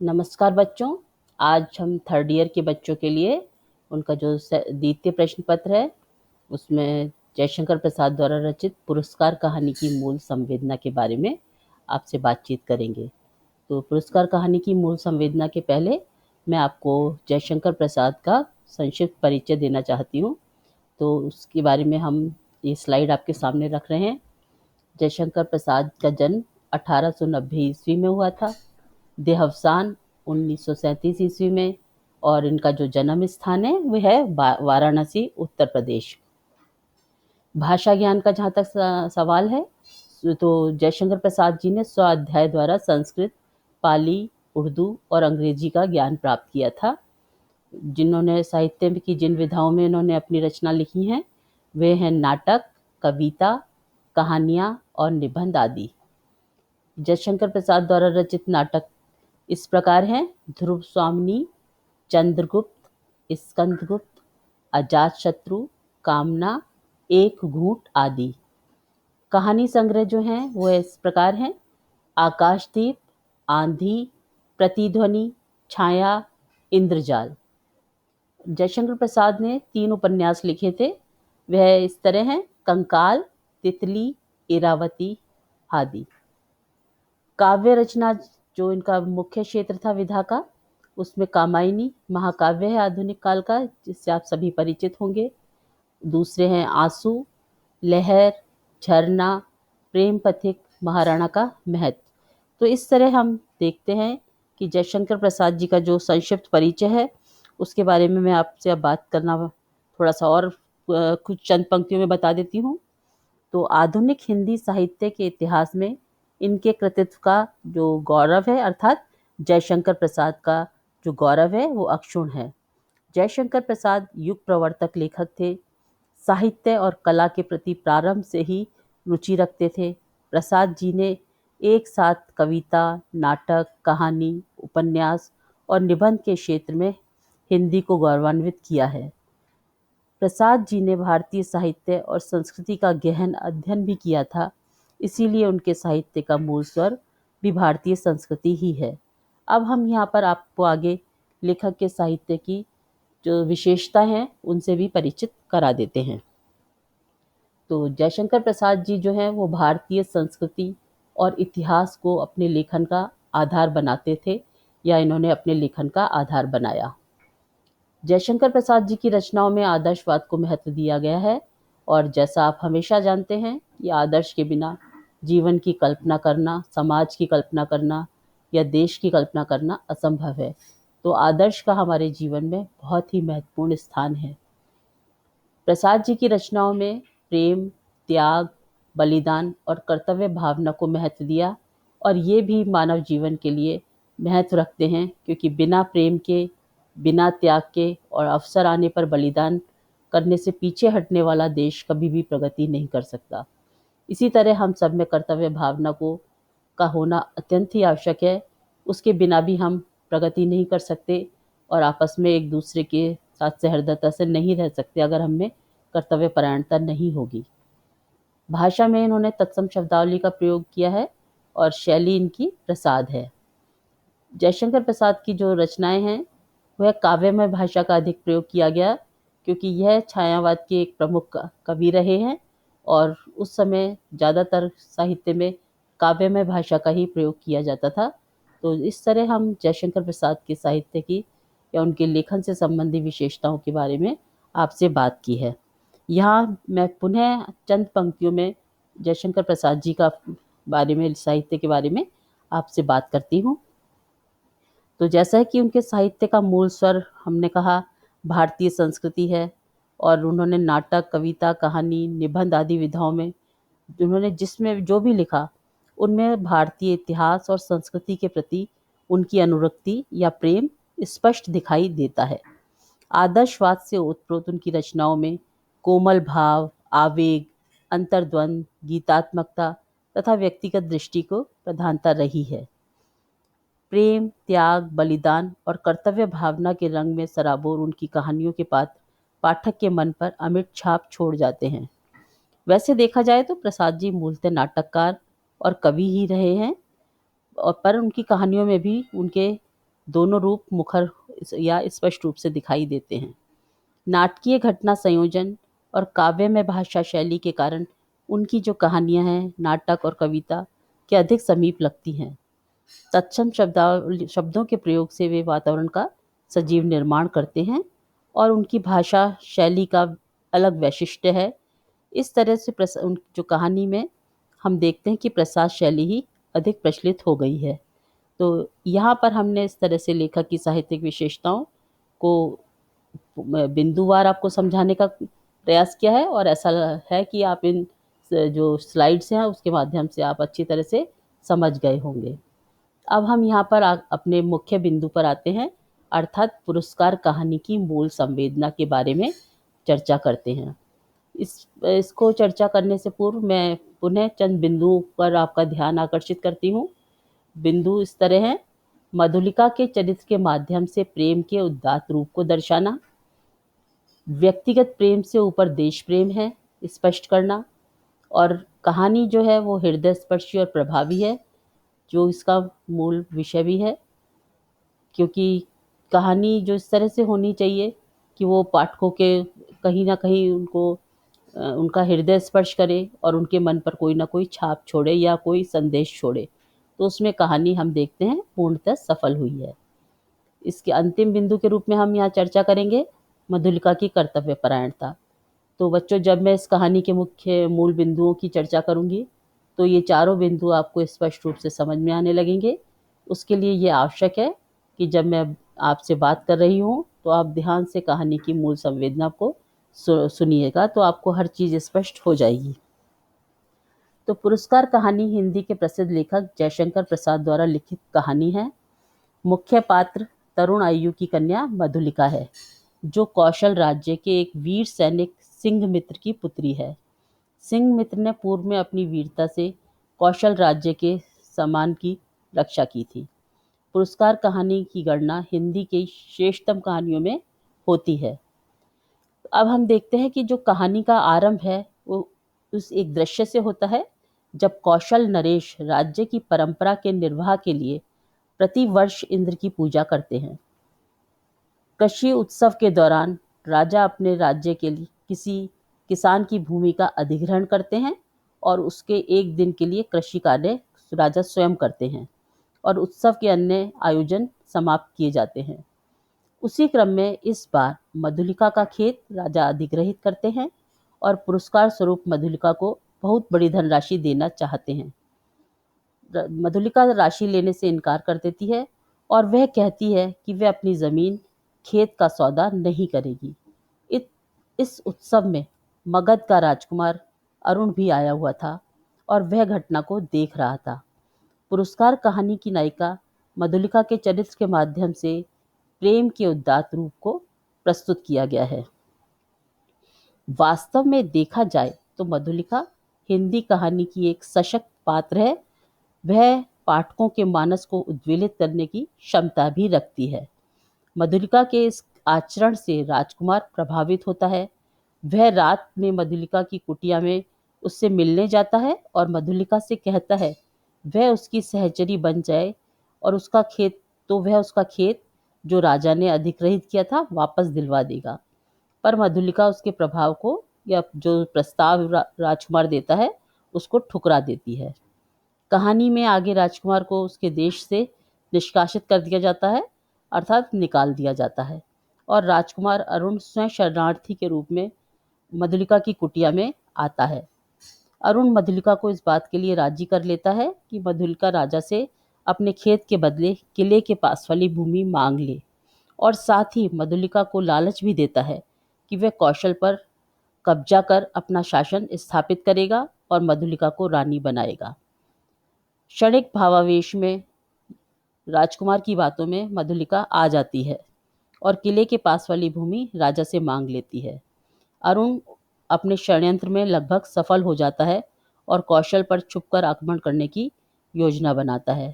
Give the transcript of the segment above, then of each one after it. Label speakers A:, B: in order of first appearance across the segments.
A: नमस्कार बच्चों। आज हम थर्ड ईयर के बच्चों के लिए उनका जो द्वितीय प्रश्न पत्र है उसमें जयशंकर प्रसाद द्वारा रचित पुरस्कार कहानी की मूल संवेदना के बारे में आपसे बातचीत करेंगे। तो पुरस्कार कहानी की मूल संवेदना के पहले मैं आपको जयशंकर प्रसाद का संक्षिप्त परिचय देना चाहती हूँ। तो उसके बारे में हम ये स्लाइड आपके सामने रख रहे हैं। जयशंकर प्रसाद का जन्म 1890 ईस्वी में हुआ था। देहावसान 1937 ईस्वी में। और इनका जो जन्म स्थान है वह है वाराणसी, उत्तर प्रदेश। भाषा ज्ञान का जहाँ तक सवाल है तो जयशंकर प्रसाद जी ने स्वाध्याय द्वारा संस्कृत, पाली, उर्दू और अंग्रेजी का ज्ञान प्राप्त किया था। जिन्होंने साहित्य की जिन विधाओं में इन्होंने अपनी रचना लिखी हैं वे हैं नाटक, कविता, कहानियाँ और निबंध आदि। जयशंकर प्रसाद द्वारा रचित नाटक इस प्रकार हैं: ध्रुव स्वामिनी, चंद्रगुप्त, स्कंदगुप्त, अजातशत्रु, कामना, एक घूंट आदि। कहानी संग्रह जो हैं वो इस प्रकार हैं: आकाशदीप, आंधी, प्रतिध्वनि, छाया, इंद्रजाल। जयशंकर प्रसाद ने 3 उपन्यास लिखे थे। वह इस तरह हैं: कंकाल, तितली, इरावती आदि। काव्य रचना जो इनका मुख्य क्षेत्र था विधा का, उसमें कामायनी महाकाव्य है आधुनिक काल का, जिससे आप सभी परिचित होंगे। दूसरे हैं आंसू, लहर, झरना, प्रेम पथिक, महाराणा का महत्व। तो इस तरह हम देखते हैं कि जयशंकर प्रसाद जी का जो संक्षिप्त परिचय है उसके बारे में मैं आपसे अब बात करना थोड़ा सा और कुछ चंद पंक्तियों में बता देती हूँ। तो आधुनिक हिंदी साहित्य के इतिहास में इनके कृतित्व का जो गौरव है, अर्थात जयशंकर प्रसाद का जो गौरव है वो अक्षुण्ण है। जयशंकर प्रसाद युग प्रवर्तक लेखक थे। साहित्य और कला के प्रति प्रारंभ से ही रुचि रखते थे। प्रसाद जी ने एक साथ कविता, नाटक, कहानी, उपन्यास और निबंध के क्षेत्र में हिंदी को गौरवान्वित किया है। प्रसाद जी ने भारतीय साहित्य और संस्कृति का गहन अध्ययन भी किया था, इसीलिए उनके साहित्य का मूल स्वर भी भारतीय संस्कृति ही है। अब हम यहाँ पर आपको आगे लेखक के साहित्य की जो विशेषता हैं उनसे भी परिचित करा देते हैं। तो जयशंकर प्रसाद जी जो हैं वो भारतीय संस्कृति और इतिहास को अपने लेखन का आधार बनाते थे, या इन्होंने अपने लेखन का आधार बनाया। जयशंकर प्रसाद जी की रचनाओं में आदर्शवाद को महत्व दिया गया है, और जैसा आप हमेशा जानते हैं कि आदर्श के बिना जीवन की कल्पना करना, समाज की कल्पना करना या देश की कल्पना करना असंभव है। तो आदर्श का हमारे जीवन में बहुत ही महत्वपूर्ण स्थान है। प्रसाद जी की रचनाओं में प्रेम, त्याग, बलिदान और कर्तव्य भावना को महत्व दिया, और ये भी मानव जीवन के लिए महत्व रखते हैं, क्योंकि बिना प्रेम के, बिना त्याग के और अवसर आने पर बलिदान करने से पीछे हटने वाला देश कभी भी प्रगति नहीं कर सकता। इसी तरह हम सब में कर्तव्य भावना को का होना अत्यंत ही आवश्यक है। उसके बिना भी हम प्रगति नहीं कर सकते और आपस में एक दूसरे के साथ सहृदयता से नहीं रह सकते अगर हम में कर्तव्य परायणता नहीं होगी। भाषा में इन्होंने तत्सम शब्दावली का प्रयोग किया है और शैली इनकी प्रसाद है। जयशंकर प्रसाद की जो रचनाएं हैं वह काव्यमय भाषा का अधिक प्रयोग किया गया, क्योंकि यह छायावाद के एक प्रमुख कवि रहे हैं और उस समय ज़्यादातर साहित्य में काव्यमय भाषा का ही प्रयोग किया जाता था। तो इस तरह हम जयशंकर प्रसाद के साहित्य की या उनके लेखन से संबंधी विशेषताओं के बारे में आपसे बात की है। यहाँ मैं पुनः चंद पंक्तियों में जयशंकर प्रसाद जी का बारे में, साहित्य के बारे में आपसे बात करती हूँ। तो जैसा है कि उनके साहित्य का मूल स्वर हमने कहा भारतीय संस्कृति है, और उन्होंने नाटक, कविता, कहानी, निबंध आदि विधाओं में उन्होंने जिसमें जो भी लिखा उनमें भारतीय इतिहास और संस्कृति के प्रति उनकी अनुरक्ति या प्रेम स्पष्ट दिखाई देता है। आदर्शवाद से ओतप्रोत उनकी रचनाओं में कोमल भाव, आवेग, अंतर्द्वंद, गीतात्मकता तथा व्यक्तिगत दृष्टि को प्रधानता रही है। प्रेम, त्याग, बलिदान और कर्तव्य भावना के रंग में सराबोर उनकी कहानियों के पात्र पाठक के मन पर अमिट छाप छोड़ जाते हैं। वैसे देखा जाए तो प्रसाद जी मूलतः नाटककार और कवि ही रहे हैं, और पर उनकी कहानियों में भी उनके दोनों रूप मुखर या स्पष्ट रूप से दिखाई देते हैं। नाटकीय घटना संयोजन और काव्यमय भाषा शैली के कारण उनकी जो कहानियाँ हैं, नाटक और कविता के अधिक समीप लगती हैं। तत्सम शब्दों के प्रयोग से वे वातावरण का सजीव निर्माण करते हैं और उनकी भाषा शैली का अलग वैशिष्ट्य है। इस तरह से जो कहानी में हम देखते हैं कि प्रसाद शैली ही अधिक प्रचलित हो गई है। तो यहाँ पर हमने इस तरह से लेखक की साहित्यिक विशेषताओं को बिंदुवार आपको समझाने का प्रयास किया है, और ऐसा है कि आप इन जो स्लाइड्स हैं उसके माध्यम से आप अच्छी तरह से समझ गए होंगे। अब हम यहाँ पर अपने मुख्य बिंदु पर आते हैं, अर्थात पुरस्कार कहानी की मूल संवेदना के बारे में चर्चा करते हैं। इसको चर्चा करने से पूर्व मैं पुनः चंद बिंदुओं पर आपका ध्यान आकर्षित करती हूँ। बिंदु इस तरह हैं: मधुलिका के चरित्र के माध्यम से प्रेम के उदात्त रूप को दर्शाना, व्यक्तिगत प्रेम से ऊपर देश प्रेम है स्पष्ट करना, और कहानी जो है वो हृदय स्पर्शी और प्रभावी है, जो इसका मूल विषय भी है, क्योंकि कहानी जो इस तरह से होनी चाहिए कि वो पाठकों के कहीं ना कहीं उनका हृदय स्पर्श करे और उनके मन पर कोई ना कोई छाप छोड़े या कोई संदेश छोड़े। तो उसमें कहानी हम देखते हैं पूर्णतः सफल हुई है। इसके अंतिम बिंदु के रूप में हम यहाँ चर्चा करेंगे मधुलिका की कर्तव्यपरायणता। तो बच्चों, जब मैं इस कहानी के मुख्य मूल बिंदुओं की चर्चा करूंगी तो ये चारों बिंदु आपको स्पष्ट रूप से समझ में आने लगेंगे। उसके लिए ये आवश्यक है कि जब मैं आपसे बात कर रही हूँ तो आप ध्यान से कहानी की मूल संवेदना को सुनिएगा, तो आपको हर चीज़ स्पष्ट हो जाएगी। तो पुरस्कार कहानी हिंदी के प्रसिद्ध लेखक जयशंकर प्रसाद द्वारा लिखित कहानी है। मुख्य पात्र तरुण आयु की कन्या मधुलिका है, जो कौशल राज्य के एक वीर सैनिक सिंघमित्र की पुत्री है। सिंघमित्र ने पूर्व में अपनी वीरता से कौशल राज्य के सम्मान की रक्षा की थी। पुरस्कार कहानी की गणना हिंदी की श्रेष्ठतम कहानियों में होती है। अब हम देखते हैं कि जो कहानी का आरंभ है वो उस एक दृश्य से होता है, जब कौशल नरेश राज्य की परंपरा के निर्वाह के लिए प्रति वर्ष इंद्र की पूजा करते हैं। कृषि उत्सव के दौरान राजा अपने राज्य के लिए किसी किसान की भूमि का अधिग्रहण करते हैं और उसके एक दिन के लिए कृषि कार्य राजा स्वयं करते हैं और उत्सव के अन्य आयोजन समाप्त किए जाते हैं। उसी क्रम में इस बार मधुलिका का खेत राजा अधिग्रहित करते हैं और पुरस्कार स्वरूप मधुलिका को बहुत बड़ी धनराशि देना चाहते हैं। मधुलिका राशि लेने से इनकार कर देती है और वह कहती है कि वह अपनी जमीन खेत का सौदा नहीं करेगी। इस उत्सव में मगध का राजकुमार अरुण भी आया हुआ था और वह घटना को देख रहा था। पुरस्कार कहानी की नायिका मधुलिका के चरित्र के माध्यम से प्रेम के उदात्त रूप को प्रस्तुत किया गया है। वास्तव में देखा जाए तो मधुलिका हिंदी कहानी की एक सशक्त पात्र है। वह पाठकों के मानस को उद्वेलित करने की क्षमता भी रखती है। मधुलिका के इस आचरण से राजकुमार प्रभावित होता है। वह रात में मधुलिका की कुटिया में उससे मिलने जाता है और मधुलिका से कहता है वह उसकी सहचरी बन जाए और वह उसका खेत जो राजा ने अधिग्रहित किया था वापस दिलवा देगा। पर मधुलिका उसके प्रभाव को या जो प्रस्ताव राजकुमार देता है उसको ठुकरा देती है। कहानी में आगे राजकुमार को उसके देश से निष्कासित कर दिया जाता है, अर्थात निकाल दिया जाता है, और राजकुमार अरुण स्वयं शरणार्थी के रूप में मधुलिका की कुटिया में आता है। अरुण मधुलिका को इस बात के लिए राजी कर लेता है कि मधुलिका राजा से अपने खेत के बदले किले के पास वाली भूमि मांग ले, और साथ ही मधुलिका को लालच भी देता है कि वह कौशल पर कब्जा कर अपना शासन स्थापित करेगा और मधुलिका को रानी बनाएगा। क्षणिक भावावेश में राजकुमार की बातों में मधुलिका आ जाती है और किले के पास वाली भूमि राजा से मांग लेती है। अरुण अपने षड्यंत्र में लगभग सफल हो जाता है और कौशल पर छुपकर आक्रमण करने की योजना बनाता है।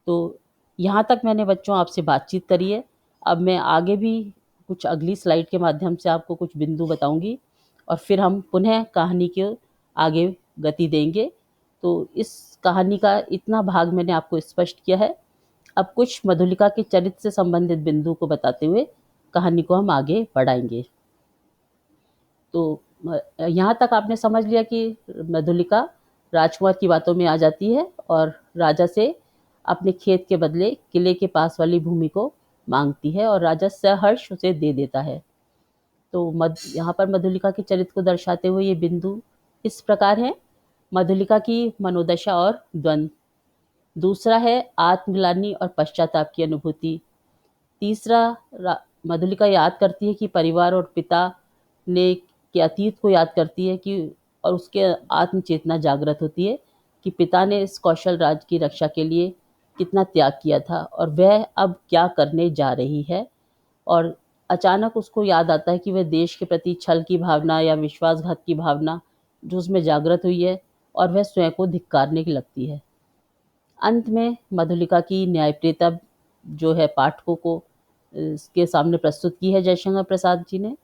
A: तो यहाँ तक मैंने बच्चों आपसे बातचीत करी है। अब मैं आगे भी कुछ अगली स्लाइड के माध्यम से आपको कुछ बिंदु बताऊंगी और फिर हम पुनः कहानी के आगे गति देंगे। तो इस कहानी का इतना भाग मैंने आपको स्पष्ट किया है। अब कुछ मधुलिका के चरित्र से संबंधित बिंदु को बताते हुए कहानी को हम आगे बढ़ाएंगे। तो यहाँ तक आपने समझ लिया कि मधुलिका राजकुमार की बातों में आ जाती है और राजा से अपने खेत के बदले किले के पास वाली भूमि को मांगती है और राजा सहर्ष उसे दे देता है। तो यहाँ पर मधुलिका के चरित्र को दर्शाते हुए ये बिंदु इस प्रकार है। मधुलिका की मनोदशा और द्वंद्व। दूसरा है आत्मग्लानि और पश्चाताप की अनुभूति। तीसरा, मधुलिका याद करती है कि परिवार और पिता ने के अतीत को याद करती है कि और उसके आत्म चेतना जागृत होती है कि पिता ने इस कौशल राज की रक्षा के लिए कितना त्याग किया था और वह अब क्या करने जा रही है। और अचानक उसको याद आता है कि वह देश के प्रति छल की भावना या विश्वासघात की भावना जो उसमें जागृत हुई है और वह स्वयं को धिक्कारने की लगती है। अंत में मधुलिका की न्यायप्रियता जो है पाठकों को इसके सामने प्रस्तुत की है जयशंकर प्रसाद जी ने,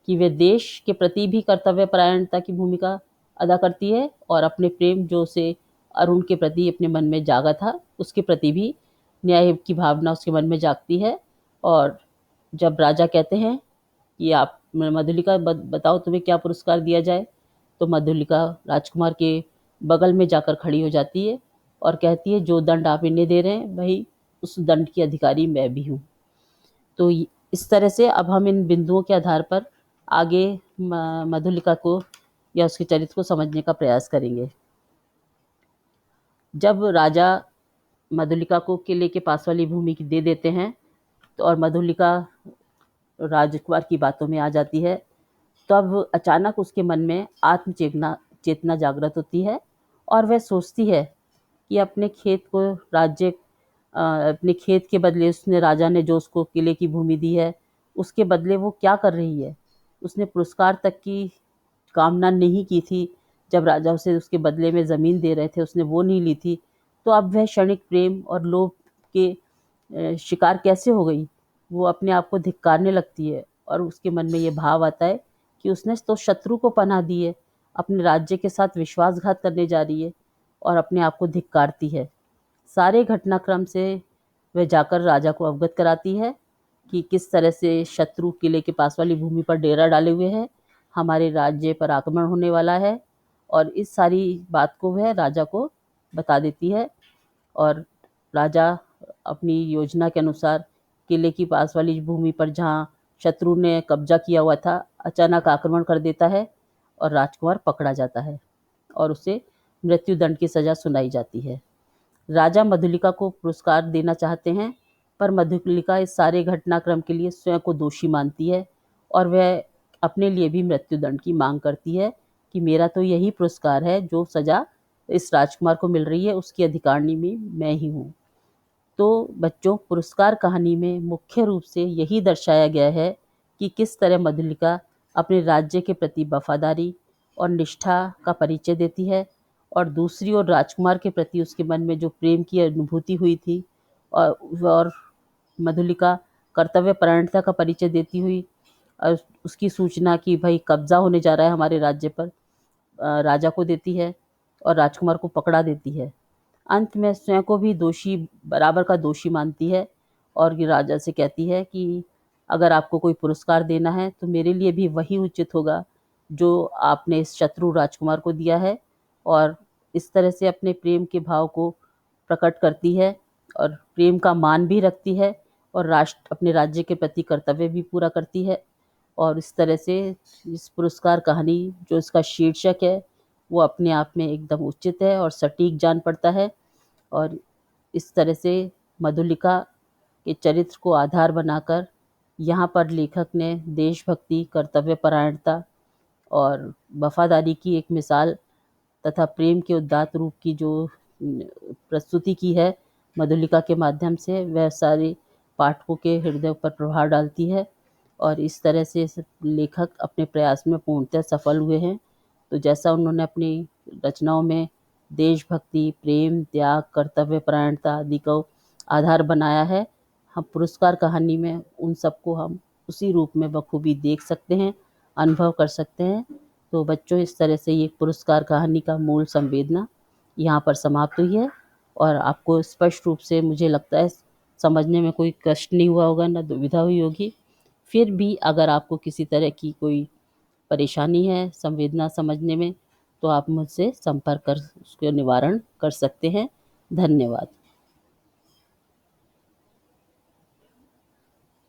A: कि वे देश के प्रति भी कर्तव्य परायणता की भूमिका अदा करती है और अपने प्रेम जो उसे अरुण के प्रति अपने मन में जागा था उसके प्रति भी न्याय की भावना उसके मन में जागती है। और जब राजा कहते हैं कि आप मधुलिका बताओ तुम्हें क्या पुरस्कार दिया जाए, तो मधुलिका राजकुमार के बगल में जाकर खड़ी हो जाती है और कहती है जो दंड आप इन्हें दे रहे हैं वही उस दंड की अधिकारी मैं भी हूँ। तो इस तरह से अब हम इन बिंदुओं के आधार पर आगे मधुलिका को या उसके चरित्र को समझने का प्रयास करेंगे। जब राजा मधुलिका को किले के पास वाली भूमि की दे देते हैं तो और मधुलिका राजकुमार की बातों में आ जाती है, तब अचानक उसके मन में आत्म चेतना चेतना जागृत होती है और वह सोचती है कि अपने खेत को अपने खेत के बदले उसने राजा ने जो उसको किले की भूमि दी है उसके बदले वो क्या कर रही है। उसने पुरस्कार तक की कामना नहीं की थी। जब राजा उसे उसके बदले में ज़मीन दे रहे थे उसने वो नहीं ली थी। तो अब वह क्षणिक प्रेम और लोभ के शिकार कैसे हो गई। वो अपने आप को धिक्कारने लगती है और उसके मन में ये भाव आता है कि उसने तो शत्रु को पनाह दी है, अपने राज्य के साथ विश्वासघात करने जा रही है और अपने आप को धिक्कारती है। सारे घटनाक्रम से वह जाकर राजा को अवगत कराती है कि किस तरह से शत्रु किले के पास वाली भूमि पर डेरा डाले हुए हैं, हमारे राज्य पर आक्रमण होने वाला है। और इस सारी बात को वह राजा को बता देती है और राजा अपनी योजना के अनुसार किले की पास वाली भूमि पर जहाँ शत्रु ने कब्जा किया हुआ था अचानक आक्रमण कर देता है और राजकुमार पकड़ा जाता है और उसे मृत्युदंड की सज़ा सुनाई जाती है। राजा मधुलिका को पुरस्कार देना चाहते हैं पर मधुलिका इस सारे घटनाक्रम के लिए स्वयं को दोषी मानती है और वह अपने लिए भी मृत्युदंड की मांग करती है कि मेरा तो यही पुरस्कार है, जो सज़ा इस राजकुमार को मिल रही है उसकी अधिकारिणी भी मैं ही हूँ। तो बच्चों, पुरस्कार कहानी में मुख्य रूप से यही दर्शाया गया है कि किस तरह मधुलिका अपने राज्य के प्रति वफादारी और निष्ठा का परिचय देती है और दूसरी ओर राजकुमार के प्रति उसके मन में जो प्रेम की अनुभूति हुई थी और मधुलिका कर्तव्य परायणता का परिचय देती हुई और उसकी सूचना कि भाई कब्जा होने जा रहा है हमारे राज्य पर राजा को देती है और राजकुमार को पकड़ा देती है। अंत में स्वयं को भी दोषी बराबर का दोषी मानती है और ये राजा से कहती है कि अगर आपको कोई पुरस्कार देना है तो मेरे लिए भी वही उचित होगा जो आपने इस शत्रु राजकुमार को दिया है। और इस तरह से अपने प्रेम के भाव को प्रकट करती है और प्रेम का मान भी रखती है और अपने राज्य के प्रति कर्तव्य भी पूरा करती है। और इस तरह से इस पुरस्कार कहानी जो इसका शीर्षक है वो अपने आप में एकदम उचित है और सटीक जान पड़ता है। और इस तरह से मधुलिका के चरित्र को आधार बनाकर यहाँ पर लेखक ने देशभक्ति, कर्तव्य परायणता और वफादारी की एक मिसाल तथा प्रेम के उदात्त रूप की जो प्रस्तुति की है मधुलिका के माध्यम से, वह सारे पाठकों के हृदय पर प्रभाव डालती है और इस तरह से लेखक अपने प्रयास में पूर्णतः सफल हुए हैं। तो जैसा उन्होंने अपनी रचनाओं में देशभक्ति, प्रेम, त्याग, कर्तव्य परायणता आदि को आधार बनाया है, हम पुरस्कार कहानी में उन सबको हम उसी रूप में बखूबी देख सकते हैं, अनुभव कर सकते हैं। तो बच्चों, इस तरह से ये पुरस्कार कहानी का मूल संवेदना यहाँ पर समाप्त हुई है और आपको स्पष्ट रूप से मुझे लगता है समझने में कोई कष्ट नहीं हुआ होगा, ना दुविधा हुई होगी। फिर भी अगर आपको किसी तरह की कोई परेशानी है संवेदना समझने में, तो आप मुझसे संपर्क कर उसके निवारण कर सकते हैं। धन्यवाद।